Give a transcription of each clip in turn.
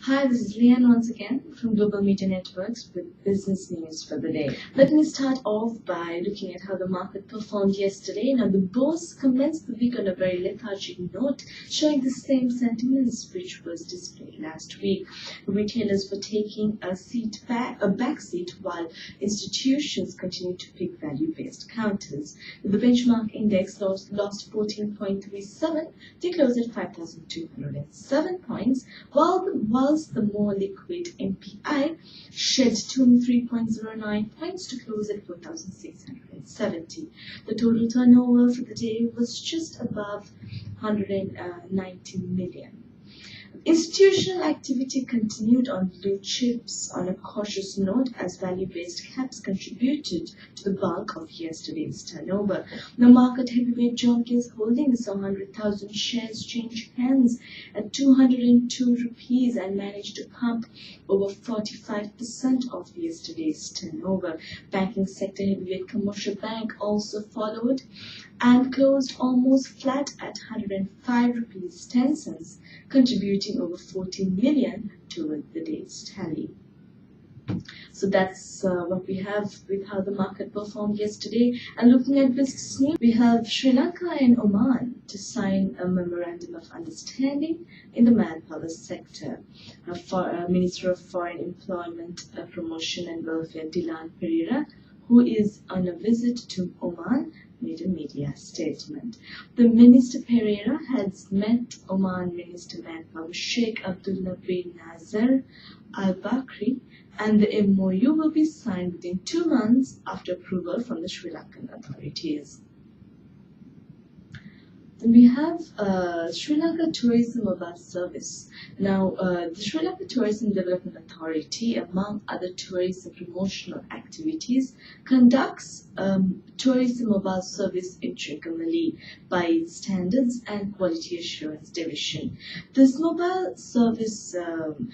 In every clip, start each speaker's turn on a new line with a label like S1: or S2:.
S1: Hi, this is Leanne once again from Global Media Networks with business news for the day. Let me start off by looking at how the market performed yesterday. Now, the bourse commenced the week on a very lethargic note, showing the same sentiments which was displayed last week. Retailers were taking a back seat while institutions continued to pick value-based counters. The benchmark index lost 14.37 to close at 5,207 points, whilst the more liquid MPI shed 23.09 points to close at 4,670. The total turnover for the day was just above 190 million. Institutional activity continued on blue chips on a cautious note as value-based caps contributed to the bulk of yesterday's turnover. The market heavyweight John Case Holdings saw 100,000 shares change hands at 202 rupees and managed to pump over 45% of yesterday's turnover. Banking sector heavyweight Commercial Bank also followed and closed almost flat at 105 rupees 10 cents, contributing over 14 million toward the day's tally. So that's what we have with how the market performed yesterday. And looking at business news, we have Sri Lanka and Oman to sign a memorandum of understanding in the manpower sector. Minister of Foreign Employment, Promotion and Welfare Dilan Pereira, who is on a visit to Oman, made a media statement. The Minister Pereira has met Oman Minister Manpower Sheikh Abdullah bin Nasser Al Bakri, and the MOU will be signed within 2 months after approval from the Sri Lankan authorities. Then we have Sri Lanka Tourism Mobile Service. Now, the Sri Lanka Tourism Development Authority, among other tourism promotional activities, conducts tourism mobile service in Trincomalee by its Standards and Quality Assurance Division. This mobile service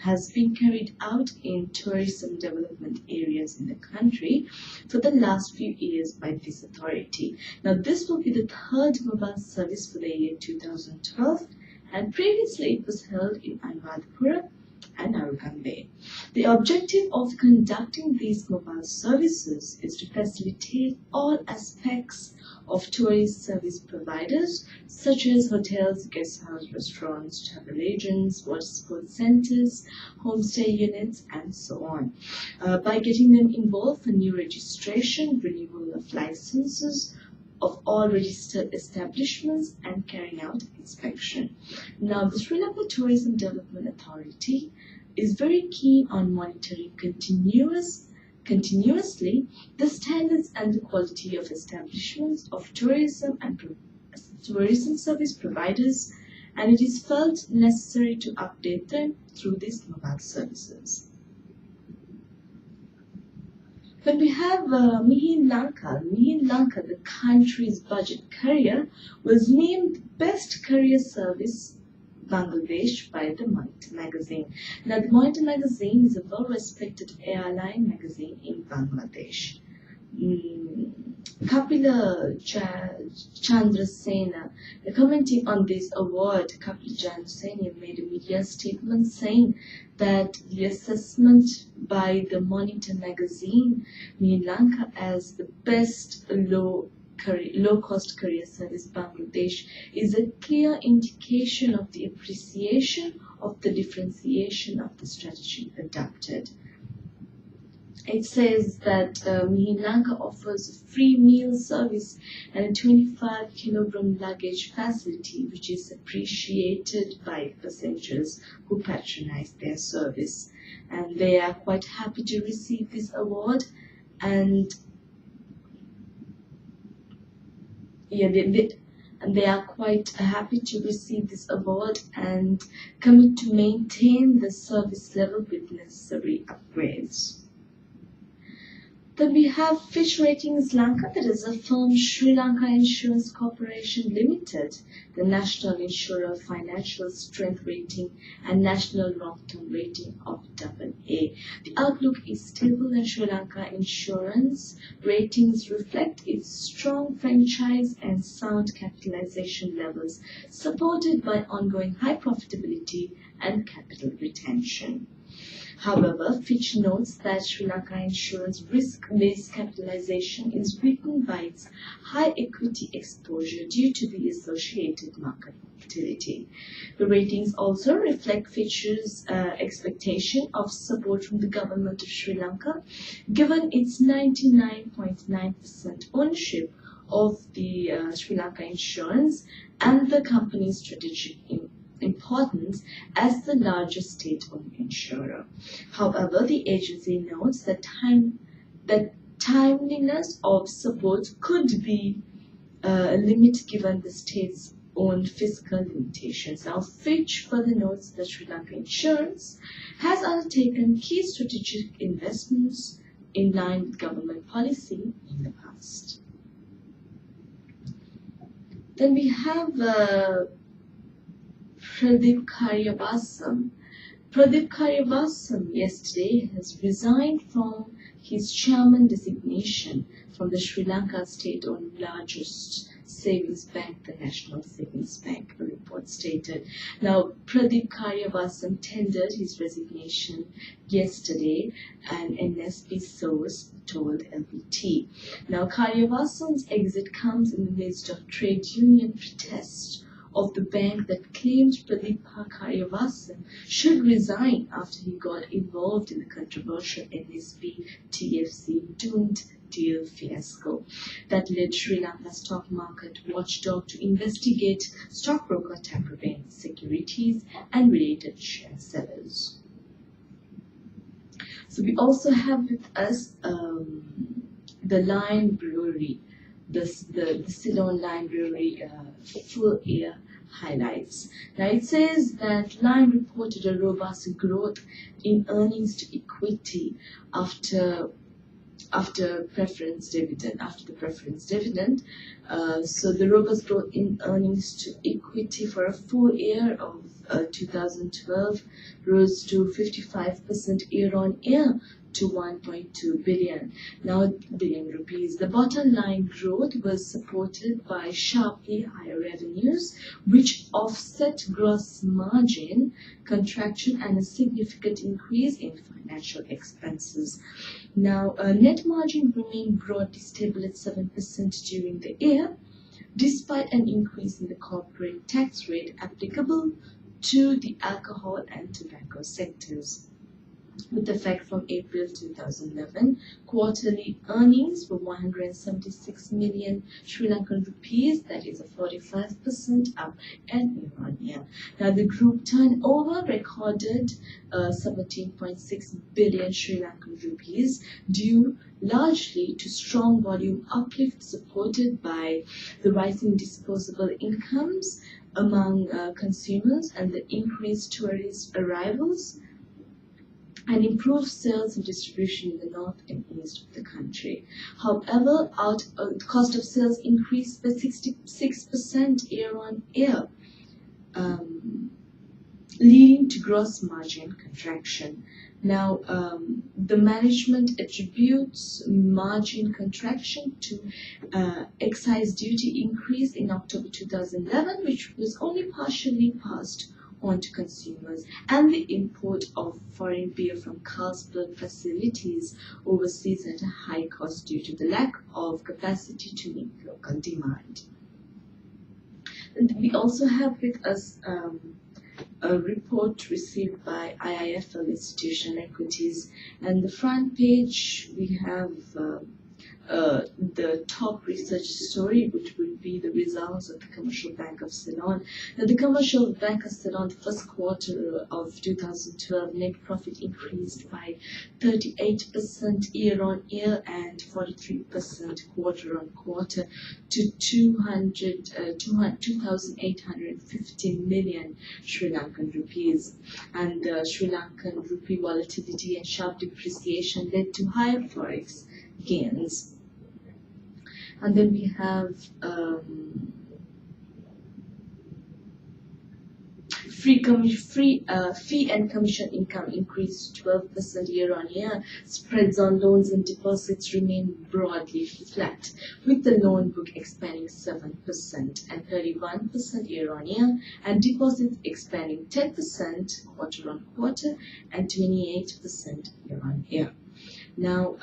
S1: has been carried out in tourism development areas in the country for the last few years by this authority. Now, this will be the third mobile service for the year 2012, and previously it was held in Anuradhapura and Arugambe. The objective of conducting these mobile services is to facilitate all aspects of tourist service providers such as hotels, guest house, restaurants, travel agents, water sports centers, homestay units, and so on, by getting them involved for new registration, renewal of licenses of all registered establishments, and carrying out inspection. Now, the Sri Lanka Tourism Development Authority is very keen on monitoring continuously the standards and the quality of establishments of tourism and tourism service providers, and it is felt necessary to update them through these mobile services. When we have Mihin Lanka, the country's budget carrier, was named Best Career Service Bangladesh by the Monitor magazine. Now, the Monitor magazine is a well-respected airline magazine in Bangladesh. Kapila Chandrasena, commenting on this award, Kapila Chandrasena made a media statement saying that the assessment by the Monitor magazine, Sri Lanka as the best low-cost career service Bangladesh, is a clear indication of the appreciation of the differentiation of the strategy adopted. It says that Sri Lanka offers a free meal service and a 25-kilogram luggage facility, which is appreciated by passengers who patronize their service. And they are quite happy to receive this award. And they are quite happy to receive this award and commit to maintain the service level with necessary upgrades. Then we have Fitch Ratings Lanka, that is a firm Sri Lanka Insurance Corporation Limited, the national insurer of financial strength rating and national long-term rating of AA. The outlook is stable and Sri Lanka Insurance ratings reflect its strong franchise and sound capitalization levels, supported by ongoing high profitability and capital retention. However, Fitch notes that Sri Lanka Insurance risk-based capitalization is weakened by its high equity exposure due to the associated market volatility. The ratings also reflect Fitch's expectation of support from the government of Sri Lanka, given its 99.9% ownership of the Sri Lanka Insurance and the company's strategic importance as the largest state-owned insurer. However, the agency notes that timeliness of support could be a limit given the state's own fiscal limitations. Now, Fitch further notes that Sri Lanka Insurance has undertaken key strategic investments in line with government policy in the past. Then we have Pradeep Karyavasam. Pradeep Karyavasam yesterday has resigned from his chairman designation from the Sri Lanka state-owned largest savings bank, the National Savings Bank, a report stated. Now, Pradeep Karyavasam tendered his resignation yesterday, an NSB source told LBT. Now, Karyavasam's exit comes in the midst of trade union protests of the bank that claims Pradeep Karyavasam should resign after he got involved in the controversial NSB TFC doomed deal fiasco that led Sri Lanka stock market watchdog to investigate stockbroker tamper-proof securities and related share sellers. So we also have with us the Lion Brewery, the Ceylon Lion Brewery full year highlights. Now it says that Lion reported a robust growth in earnings to equity after the preference dividend. So the robust growth in earnings to equity for a full year of 2012 rose to 55% year-on-year to 1.2 billion rupees. The bottom line growth was supported by sharply higher revenues, which offset gross margin contraction and a significant increase in financial expenses. Now, net margin remained broadly stable at 7% during the year, despite an increase in the corporate tax rate applicable to the alcohol and tobacco sectors. With effect from April 2011, quarterly earnings were 176 million Sri Lankan rupees, that is a 45% up year-on-year. Now the group turnover recorded 17.6 billion Sri Lankan rupees, due largely to strong volume uplift supported by the rising disposable incomes among consumers and the increased tourist arrivals, and improved sales and distribution in the north and east of the country. However, the cost of sales increased by 66% year-on-year, leading to gross margin contraction. Now, the management attributes margin contraction to excise duty increase in October 2011, which was only partially passed on to consumers, and the import of foreign beer from Carlsberg facilities overseas at a high cost due to the lack of capacity to meet local demand. And we also have with us a report received by IIFL Institutional Equities, and the front page we have the top research story, which will be the results of the Commercial Bank of Ceylon. Now, the Commercial Bank of Ceylon, first quarter of 2012, net profit increased by 38% year-on-year and 43% quarter-on-quarter to 2,850 million Sri Lankan rupees. And the Sri Lankan rupee volatility and sharp depreciation led to higher forex gains. And then we Fee and commission income increased 12% year-on-year. Spreads on loans and deposits remain broadly flat, with the loan book expanding 7% and 31% year-on-year, and deposits expanding 10% quarter-on-quarter and 28% year-on-year. Now,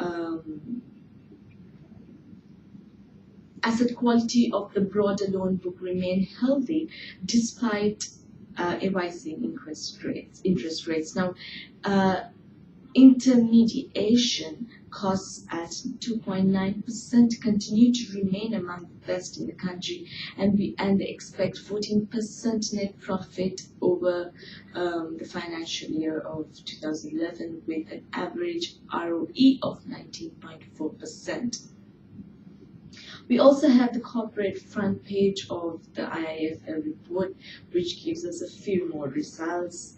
S1: asset quality of the broader loan book remained healthy despite a rising interest rates. Now, intermediation costs at 2.9% continue to remain among the best in the country, and they expect 14% net profit over the financial year of 2011, with an average ROE of 19.4%. We also have the corporate front page of the IIFL report, which gives us a few more results,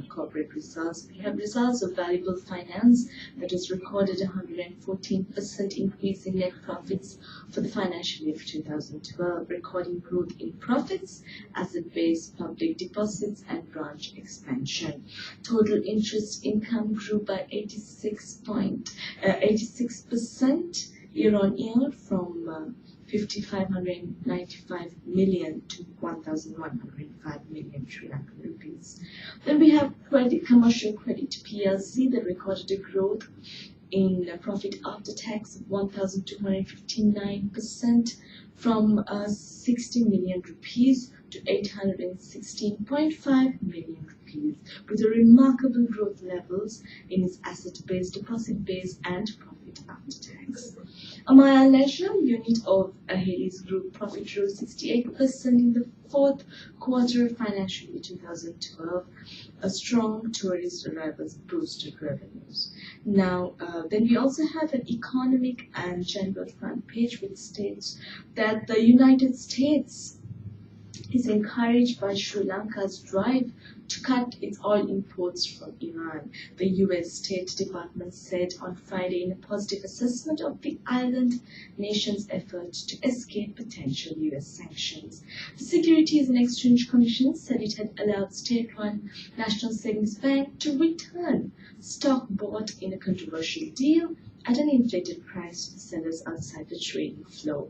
S1: corporate results. We have results of valuable finance that has recorded a 114% increase in net profits for the financial year of 2012, recording growth in profits, asset-based public deposits, and branch expansion. Total interest income grew by 86% year-on-year from 5,595 million to 1,105 million Sri Lankan rupees. Then we have Commercial Credit PLC that recorded a growth in profit after tax of 1,259% from 60 million rupees to 816.5 million rupees, with remarkable growth levels in its asset-based, deposit-based, and profit after tax. Amaya Leisure unit of Haley's Group profit rose 68% in the fourth quarter of financial year 2012. A strong tourist arrivals boosted revenues. Now, then we also have an economic and general front page, which states that the United States is encouraged by Sri Lanka's drive to cut its oil imports from Iran. The U.S. State Department said on Friday in a positive assessment of the island nation's effort to escape potential U.S. sanctions. The Securities and Exchange Commission said it had allowed state-run National Savings Bank to return stock bought in a controversial deal at an inflated price to the sellers outside the trading floor.